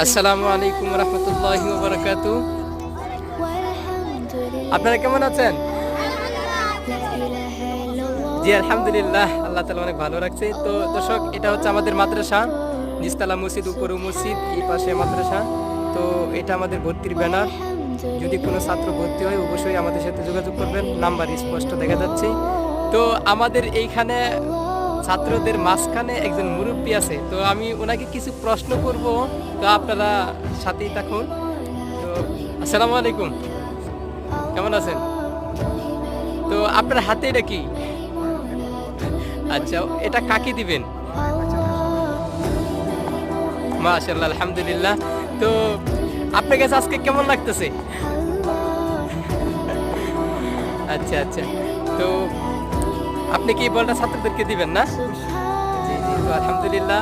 আসসালামু আলাইকুম রহমতুল্লাহি ওয়া বারাকাতু। আপনারা কেমন আছেন? জি আলহামদুলিল্লাহ, আল্লাহ তাআলা অনেক ভালো রাখছে। তো দর্শক, এটা হচ্ছে আমাদের মাদ্রাসা, নিচতলা মসজিদ, উপরে মসজিদ, এই পাশে মাদ্রাসা। তো এটা আমাদের ভর্তির ব্যানার। যদি কোনো ছাত্র ভর্তি হয় অবশ্যই আমাদের সাথে যোগাযোগ করবেন, নাম্বার স্পষ্ট দেখা যাচ্ছে। তো আমাদের এইখানে ছাত্রদের মাঝখানে একজন মুরব্বী আছে, তো আমি ওনাকে কিছু প্রশ্ন করব, তো আপনারা সাথেই থাকুন। তো আসসালামু আলাইকুম, কেমন আছেন? তো আপনার হাতে এটা কি? আচ্ছা, এটা কাকে দিবেন? মাশাআল্লাহ, আলহামদুলিল্লাহ। তো আপনার কাছে আজকে কেমন লাগতেছে? আচ্ছা আচ্ছা, তো আপনি কি এই বলটা ছাত্রদেরকে দিবেন না? জি জি, তো আলহামদুলিল্লাহ।